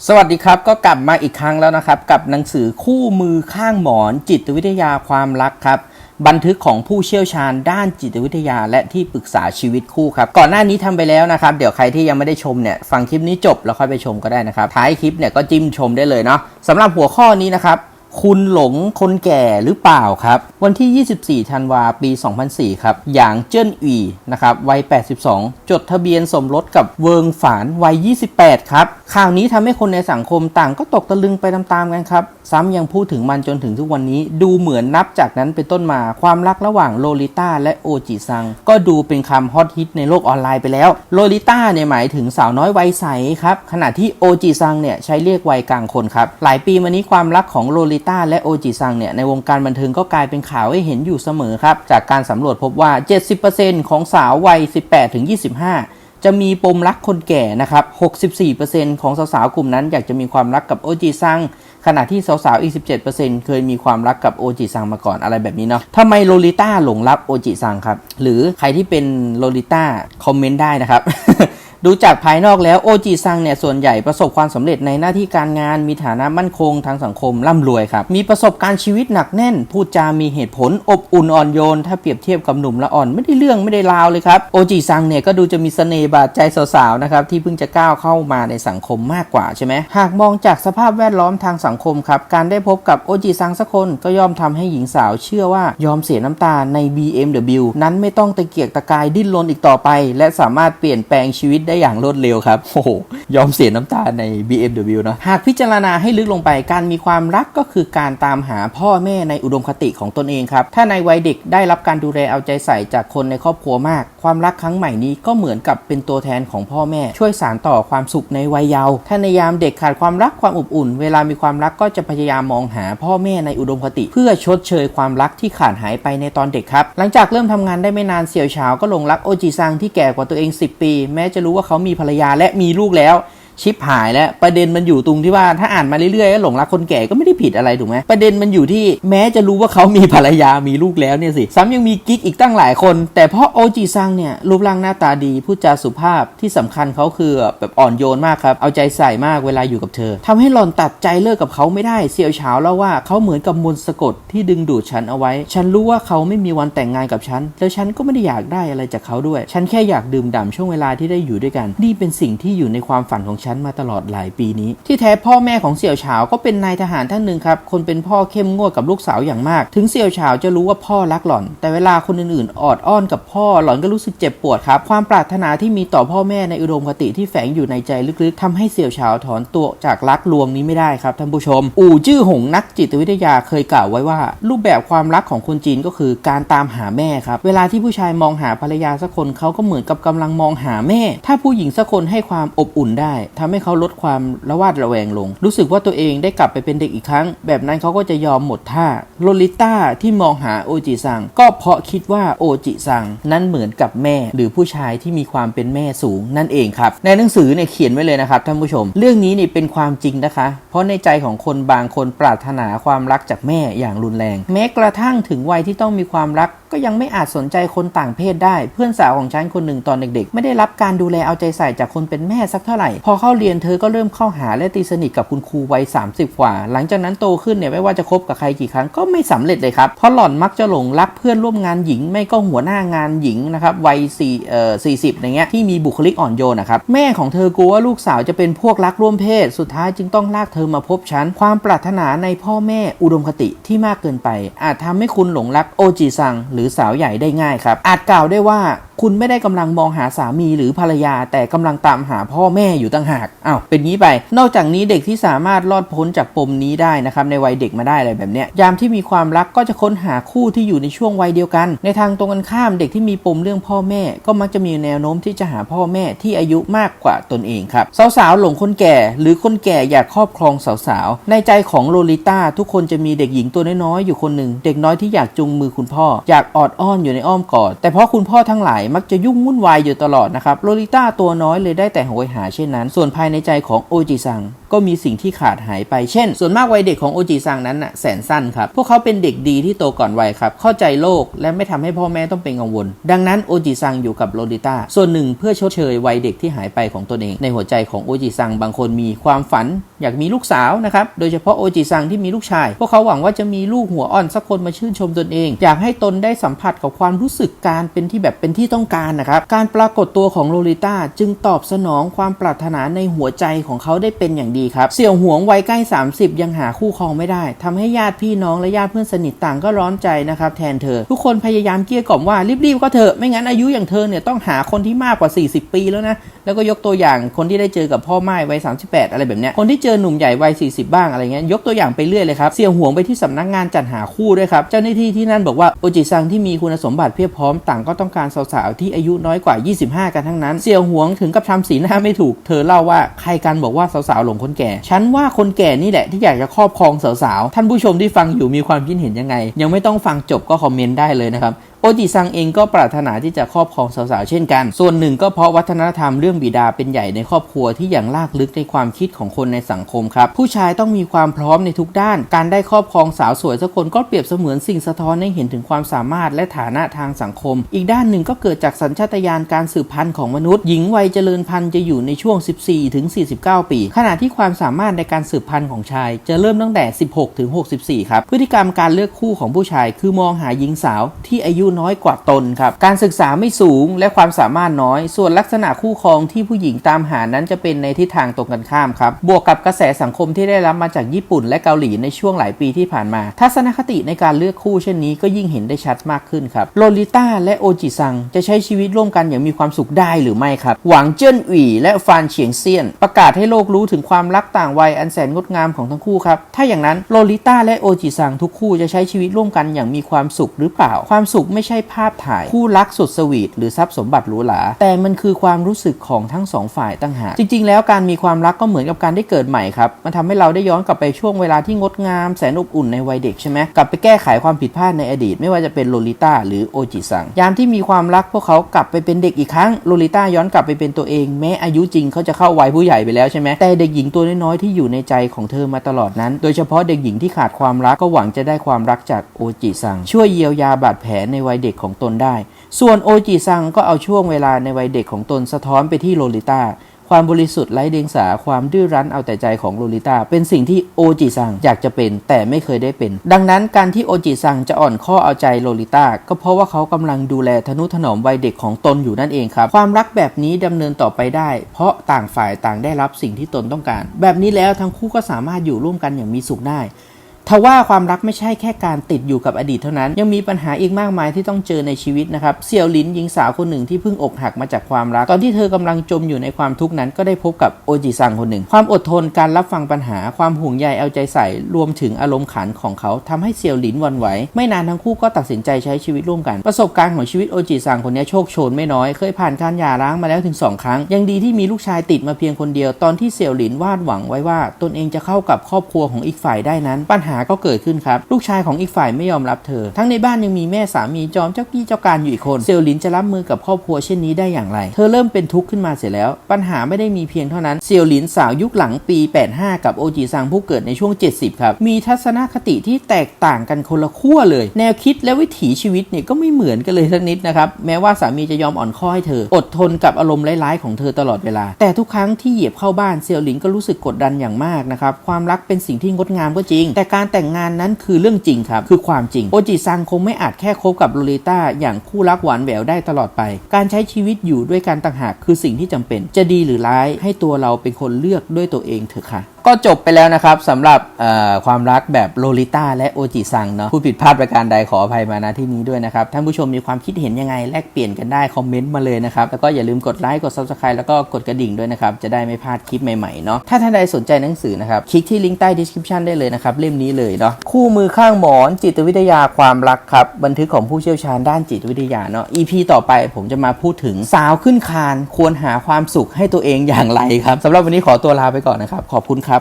สวัสดีครับก็กลับมาอีกครั้งแล้วนะครับกับหนังสือคู่มือข้างหมอนจิตวิทยาความรักครับบันทึกของผู้เชี่ยวชาญด้านจิตวิทยาและที่ปรึกษาชีวิตคู่ครับก่อนหน้านี้ทำไปแล้วนะครับเดี๋ยวใครที่ยังไม่ได้ชมเนี่ยฟังคลิปนี้จบแล้วค่อยไปชมก็ได้นะครับท้ายคลิปเนี่ยก็จิ้มชมได้เลยเนาะสำหรับหัวข้อนี้นะครับคุณหลงคนแก่หรือเปล่าครับวันที่24ธันวาปี 2004ครับหยางเจิ้นอีนะครับวัย82จดทะเบียนสมรสกับเวิงฝานวัย28ครับข่าวนี้ทำให้คนในสังคมต่างก็ตกตะลึงไปตามๆกันครับซ้ำยังพูดถึงมันจนถึงทุกวันนี้ดูเหมือนนับจากนั้นเป็นต้นมาความรักระหว่างโลลิต้าและโอจิซังก็ดูเป็นคำฮอตฮิตในโลกออนไลน์ไปแล้วโลลิต้าเนี่ยหมายถึงสาวน้อยวัยใสครับขณะที่โอจิซังเนี่ยใช้เรียกวัยกลางคนครับหลายปีมานี้ความรักของโลลิต้าและโอจิซังเนี่ยในวงการบันเทิงก็กลายเป็นข่าวให้เห็นอยู่เสมอครับจากการสำรวจพบว่า 70% ของสาววัย 18-25 จะมีปมรักคนแก่นะครับ 64% ของสาวๆกลุ่มนั้นอยากจะมีความรักกับโอจิซังขณะที่สาวๆอีก 17% เคยมีความรักกับโอจิซังมาก่อนอะไรแบบนี้เนาะทำไมโลลิต้าหลงรักโอจิซังครับหรือใครที่เป็นโลลิต้าคอมเมนต์ได้นะครับ ดูจากภายนอกแล้วโอจิซังเนี่ยส่วนใหญ่ประสบความสำเร็จในหน้าที่การงานมีฐานะมั่นคงทางสังคมร่ำรวยครับมีประสบการณ์ชีวิตหนักแน่นพูดจามีเหตุผลอบอุ่นอ่อนโยนถ้าเปรียบเทียบกับหนุ่มละอ่อนไม่ได้เรื่องไม่ได้ราวเลยครับโอจิซังเนี่ยก็ดูจะมีเสน่ห์บาดใจสาวๆนะครับที่เพิ่งจะก้าวเข้ามาในสังคมมากกว่าใช่ไหมหากมองจากสภาพแวดล้อมทางสังคมครับการได้พบกับโอจิซังสักคนก็ย่อมทำให้หญิงสาวเชื่อว่ายอมเสียน้ำตาใน BMW นั้นไม่ต้องตะเกียกตะกายดิ้นรนอีกต่อไปและสามารถเปลี่ยนแปลงชีวิตได้อย่างรวดเร็วโอ้โหยอมเสียน้ำตาใน BMW เนาะหากพิจารณาให้ลึกลงไปการมีความรักก็คือการตามหาพ่อแม่ในอุดมคติของตนเองครับถ้าในวัยเด็กได้รับการดูแลเอาใจใส่จากคนในครอบครัวมากความรักครั้งใหม่นี้ก็เหมือนกับเป็นตัวแทนของพ่อแม่ช่วยสานต่อความสุขในวัยเยาว์ถ้าในยามเด็กขาดความรักความอบอุ่นเวลามีความรักก็จะพยายามมองหาพ่อแม่ในอุดมคติเพื่อชดเชยความรักที่ขาดหายไปในตอนเด็กครับหลังจากเริ่มทำงานได้ไม่นานเสี่ยวเฉาก็หลงรักโอจิซังที่แก่กว่าตัวเอง10 ปีแม้จะรู้ว่าเขามีภรรยาและมีลูกแล้วชิปหายแล้วประเด็นมันอยู่ตรงที่ว่าถ้าอ่านมาเรื่อยๆแล้วหลงรักคนแก่ก็ไม่ได้ผิดอะไรถูกไหมประเด็นมันอยู่ที่แม้จะรู้ว่าเขามีภรรยามีลูกแล้วเนี่ยสิซ้ำยังมีกิ๊กอีกตั้งหลายคนแต่เพราะโอจิซังเนี่ยรูปร่างหน้าตาดีพูดจาสุภาพที่สำคัญเขาคือแบบอ่อนโยนมากครับเอาใจใส่มากเวลาอยู่กับเธอทำให้หล่อนตัดใจเลิกกับเขาไม่ได้เสี่ยวเฉาเล่าว่าเขาเหมือนกับมนต์สะกดที่ดึงดูดฉันเอาไว้ฉันรู้ว่าเขาไม่มีวันแต่งงานกับฉันแล้วฉันก็ไม่ได้อยากได้อะไรจากเขาด้วยฉันแค่อยากดื่มด่ำช่วงเวลาที่ได้อยู่ด้วยกันนี่เป็นสิ่งที่อยู่ในความฝันของฉันมาตลอดหลายปีนี้ที่แท้พ่อแม่ของเสี่ยวเฉาก็เป็นนายทหารท่านหนึ่งครับคนเป็นพ่อเข้มงวดกับลูกสาวอย่างมากถึงเสี่ยวเฉาจะรู้ว่าพ่อรักหล่อนแต่เวลาคนอื่นๆออดอ้อนกับพ่อหล่อนก็รู้สึกเจ็บปวดครับความปรารถนาที่มีต่อพ่อแม่ในอุดมคติที่แฝงอยู่ในใจลึกๆทำให้เสี่ยวเฉาถอนตัวจากรักลวงนี้ไม่ได้ครับท่านผู้ชมอู่จื้อหงนักจิตวิทยาเคยกล่าวไว้ว่ารูปแบบความรักของคนจีนก็คือการตามหาแม่ครับเวลาที่ผู้ชายมองหาภรรยาสักคนเขาก็เหมือนกับกำลังมองหาแม่ถ้าผู้หญิงสักคนให้ความอบอุ่นได้ทำให้เขาลดความระวาดระแวงลงรู้สึกว่าตัวเองได้กลับไปเป็นเด็กอีกครั้งแบบนั้นเขาก็จะยอมหมดท่าโลลิต้าที่มองหาโอจิซังก็เพราะคิดว่าโอจิซังนั้นเหมือนกับแม่หรือผู้ชายที่มีความเป็นแม่สูงนั่นเองครับในหนังสือเนี่ยเขียนไว้เลยนะครับท่านผู้ชมเรื่องนี้นี่เป็นความจริงนะคะเพราะในใจของคนบางคนปรารถนาความรักจากแม่อย่างรุนแรงแม้กระทั่งถึงวัยที่ต้องมีความรักก็ยังไม่อาจสนใจคนต่างเพศได้เพื่อนสาวของฉันคนหนึ่งตอนเด็กๆไม่ได้รับการดูแลเอาใจใส่จากคนเป็นแม่สักเท่าไหร่พอเข้าเรียนเธอก็เริ่มเข้าหาและตีสนิทกับคุณครูวัย30กว่าหลังจากนั้นโตขึ้นเนี่ยไม่ว่าจะคบกับใครกี่ครั้งก็ไม่สำเร็จเลยครับเพราะหล่อนมักจะหลงรักเพื่อนร่วมงานหญิงไม่ก็หัวหน้างานหญิงนะครับวัย40อย่างเงี้ยที่มีบุคลิกอ่อนโยนนะครับแม่ของเธอกลัวว่าลูกสาวจะเป็นพวกรักร่วมเพศสุดท้ายจึงต้องลากเธอมาพบฉันความปรารถนาในพ่อแม่อุดมคติที่มากเกินไปอาจทำให้คุณหลงรักโอจิซังหรือสาวใหญ่ได้ง่ายครับอาจกล่าวได้ว่าคุณไม่ได้กำลังมองหาสามีหรือภรรยาแต่กำลังตามหาพ่อแม่อยู่ต่างหากเป็นงี้ไปนอกจากนี้เด็กที่สามารถรอดพ้นจากปมนี้ได้นะครับในวัยเด็กมาได้อะไรแบบเนี้ยยามที่มีความรักก็จะค้นหาคู่ที่อยู่ในช่วงวัยเดียวกันในทางตรงกันข้ามเด็กที่มีปมเรื่องพ่อแม่ก็มักจะมีแนวโน้มที่จะหาพ่อแม่ที่อายุมากกว่าตนเองครับสาวๆหลงคนแก่หรือคนแก่อยากครอบครองสาวๆในใจของโลลิต้าทุกคนจะมีเด็กหญิงตัวน้อยๆอยู่คนหนึ่งเด็กน้อยที่อยากจุงมือคุณพ่ออยากออดอ้อนอยู่ในอ้อมกอดแต่เพราะคุณพ่อทั้งหลายมักจะยุ่งวุ่นวายอยู่ตลอดนะครับโลลิต้าตัวน้อยเลยได้แต่โหยหาเช่นนั้นส่วนภายในใจของโอจิซัง ก็มีสิ่งที่ขาดหายไปเช่นส่วนมากวัยเด็กของโอจิซังนั้นน่ะแสนสั้นครับพวกเขาเป็นเด็กดีที่โตก่อนวัยครับเข้าใจโลกและไม่ทำให้พ่อแม่ต้องเป็นกังวลดังนั้นโอจิซังอยู่กับโลลิต้าส่วนหนึ่งเพื่อชดเชยวัยเด็กที่หายไปของตนเองในหัวใจของโอจิซังบางคนมีความฝันอยากมีลูกสาวนะครับโดยเฉพาะโอจิซังที่มีลูกชายพวกเขาหวังว่าจะมีลูกหัวอ่อนสักคนมาชื่นชมตนเองอยากให้ตนได้สัมผัสกับความรู้สึกการเป็นที่ต้องการนะครับการปรากฏตัวของโลลิต้าจึงตอบสนองความปรารถนาในหัวใจของเขาได้เป็นอย่างดีครับเสี่ยวหวงวัยใกล้30ยังหาคู่ครองไม่ได้ทำให้ญาติพี่น้องและญาติเพื่อนสนิทต่างก็ร้อนใจนะครับแทนเธอทุกคนพยายามเกลี้ยกล่อมว่ารีบๆก็เถอะไม่งั้นอายุอย่างเธอเนี่ยต้องหาคนที่มากกว่า40ปีแล้วนะแล้วก็ยกตัวอย่างคนที่ได้เจอกับพ่อม่ายวัย38อะไรแบบเนี้ยคนที่เจอหนุ่มใหญ่วัย40บ้างอะไรเงี้ยยกตัวอย่างไปเรื่อยเลยครับเสี่ยวหวงไปที่สำนักงานจัดหาคู่ด้วยครับเจ้าหน้าที่ที่นั่นบอกว่าโอจิซังที่มีคุณสมบัติเพียบพร้อมต่างก็ต้องการสาวๆที่อายุน้อยกว่า25กันทั้งนั้นเสี่ยวหวงถึงกับทำสีหน้าไม่ถูกเธอเล่าว่าใครกันบอกว่าสาวๆหลงคนแก่ฉันว่าคนแก่นี่แหละที่อยากจะครอบครองสาวๆท่านผู้ชมที่ฟังอยู่มีความคิดเห็นยังไงยังไม่ต้องฟังจบก็คอมเมนต์ได้เลยนะครับโอจิซังเองก็ปรารถนาที่จะครอบครองสาวๆเช่นกันส่วนหนึ่งก็เพราะวัฒนธรรมเรื่องบิดาเป็นใหญ่ในครอบครัวที่อย่างลากลึกในความคิดของคนในสังคมครับผู้ชายต้องมีความพร้อมในทุกด้านการได้ครอบครองสาวสวยสักคนก็เปรียบเสมือนสิ่งสะท้อนให้เห็นถึงความสามารถและฐานะทางสังคมอีกด้านหนึ่งก็เกิดจากสัญชาตญาณการสืบพันธุ์ของมนุษย์หญิงวัยเจริญพันธุ์จะอยู่ในช่วง 14-49 ปีขณะที่ความสามารถในการสืบพันธุ์ของชายจะเริ่มตั้งแต่ 16-64 ครับพฤติกรรมการเลือกคู่ของผู้ชายคือมองหาหญิงสาวที่อายุน้อยกว่าตนการศึกษาไม่สูงและความสามารถน้อยส่วนลักษณะคู่ครองที่ผู้หญิงตามหานั้นจะเป็นในทิศทางตรงกันข้ามครับบวกกับกระแสสังคมที่ได้รับมาจากญี่ปุ่นและเกาหลีในช่วงหลายปีที่ผ่านมาทัศนคติในการเลือกคู่เช่นนี้ก็ยิ่งเห็นได้ชัดมากขึ้นครับโลลิต้าและโอจิซังจะใช้ชีวิตร่วมกันอย่างมีความสุขได้หรือไม่ครับหวังเจิ้นหวี่และฟานเฉียงเซียนประกาศให้โลกรู้ถึงความรักต่างวัยอันแสนงดงามของทั้งคู่ครับถ้าอย่างนั้นโลลิต้าและโอจิซังทุกคู่จะใช้ชีวิตร่วมกันอย่างมีความสุขหรือเปล่าความสุขไม่ใช่ภาพถ่ายคู่รักสุดสวีทหรือทรัพย์สมบัติหรูหราแต่มันคือความรู้สึกของทั้งสองฝ่ายต่างหากจริงๆแล้วการมีความรักก็เหมือนกับการได้เกิดใหม่ครับมันทำให้เราได้ย้อนกลับไปช่วงเวลาที่งดงามแสนอบอุ่นในวัยเด็กใช่ไหมกลับไปแก้ไขความผิดพลาดในอดีตไม่ว่าจะเป็นโลลิต้าหรือโอจิซังยามที่มีความรักพวกเขากลับไปเป็นเด็กอีกครั้งโลลิต้าย้อนกลับไปเป็นตัวเองแม้อายุจริงเขาจะเข้าวัยผู้ใหญ่ไปแล้วใช่ไหมแต่เด็กหญิงตัวน้อยๆที่อยู่ในใจของเธอมาตลอดนั้นโดยเฉพาะเด็กหญิงที่ขาดความรักก็หวังจะได้ความรักจากโอจิซังช่วยเยียวยาบาดแผลในวัยเด็กของตนได้ส่วนโอจิซังก็เอาช่วงเวลาในวัยเด็กของตนสะท้อนไปที่โลลิต้าความบริสุทธิ์ไร้เดียงสาความดื้อรั้นเอาแต่ใจของโลลิต้าเป็นสิ่งที่โอจิซังอยากจะเป็นแต่ไม่เคยได้เป็นดังนั้นการที่โอจิซังจะอ่อนข้อเอาใจโลลิต้าก็เพราะว่าเขากำลังดูแลทนุถนอมวัยเด็กของตนอยู่นั่นเองครับความรักแบบนี้ดำเนินต่อไปได้เพราะต่างฝ่ายต่างได้รับสิ่งที่ตนต้องการแบบนี้แล้วทั้งคู่ก็สามารถอยู่ร่วมกันอย่างมีสุขได้ทว่าความรักไม่ใช่แค่การติดอยู่กับอดีตเท่านั้นยังมีปัญหาอีกมากมายที่ต้องเจอในชีวิตนะครับเสี่ยวหลินหญิงสาวคนหนึ่งที่เพิ่งอกหักมาจากความรักตอนที่เธอกำลังจมอยู่ในความทุกข์นั้นก็ได้พบกับโอจิซังคนหนึ่งความอดทนการรับฟังปัญหาความห่วงใยเอาใจใส่รวมถึงอารมณ์ขันของเขาทำให้เสี่ยวหลินหวั่นไหวไม่นานทั้งคู่ก็ตัดสินใจใช้ชีวิตร่วมกันประสบการณ์ของชีวิตโอจิซังคนนี้โชคโชนไม่น้อยเคยผ่านการหย่าร้างมาแล้วถึง2 ครั้งยังดีที่มีลูกชายติดมาเพียงคนเดียวตอนที่เสี่ยวหลินวาดหวังไว้ว่าตนเองจะเข้ากับครอบครัวของอีกฝ่ายได้นั้นปัญหาก็เกิดขึ้นครับลูกชายของอีกฝ่ายไม่ยอมรับเธอทั้งในบ้านยังมีแม่สามีจอมเจ้ากี้เจ้าการอยู่อีกคนเสี่ยวหลินจะรับมือกับครอบครัวเช่นนี้ได้อย่างไรเธอเริ่มเป็นทุกข์ขึ้นมาเสียแล้วปัญหาไม่ได้มีเพียงเท่านั้นเสี่ยวหลินสาวยุคหลังปี85กับโอจิซังผู้เกิดในช่วง70ครับมีทัศนคติที่แตกต่างกันคนละขั้วเลยแนวคิดและวิถีชีวิตเนี่ยก็ไม่เหมือนกันเลยสักนิดนะครับแม้ว่าสามีจะยอมอ่อนข้อให้เธออดทนกับอารมณ์ร้ายๆของเธอตลอดเวลาแต่ทุกครั้งที่เหยียบเข้าบ้านเสี่ยวหลินก็รู้สึกกดดันอย่างมากนะครับความรักเป็นสิ่งที่งดงามก็จริงแต่การแต่งงานนั้นคือเรื่องจริงครับคือความจริงโอจิซังคงไม่อาจแค่คบกับโลลิต้าอย่างคู่รักหวานแหววได้ตลอดไปการใช้ชีวิตอยู่ด้วยกันต่างหากคือสิ่งที่จำเป็นจะดีหรือร้ายให้ตัวเราเป็นคนเลือกด้วยตัวเองเถอะค่ะก็จบไปแล้วนะครับสำหรับความรักแบบโลลิต้าและโอจิซังเนาะผู้ผิดพลาดประการใดขออภัยมาณที่นี้ด้วยนะครับท่านผู้ชมมีความคิดเห็นยังไงแลกเปลี่ยนกันได้คอมเมนต์มาเลยนะครับแล้วก็อย่าลืมกดไลค์กด Subscribe แล้วก็กดกระดิ่งด้วยนะครับจะได้ไม่พลาดคลิปใหม่ๆเนาะถ้าท่านใดสนใจหนังสือนะครับคลิกที่ลิงก์ใต้ description ได้เลยนะครับเล่มนี้เลยเนาะคู่มือข้างหมอนจิตวิทยาความรักครับบันทึกของผู้เชี่ยวชาญด้านจิตวิทยาเนาะ EP ต่อไปผมจะมาพูดถึงสาวขึ้นคานควรหาความสุขให้ตัวเองอย่างไรครับสำหรับวันนี้ขอตัวลาไปก่อนนะครับขอบคุณครับ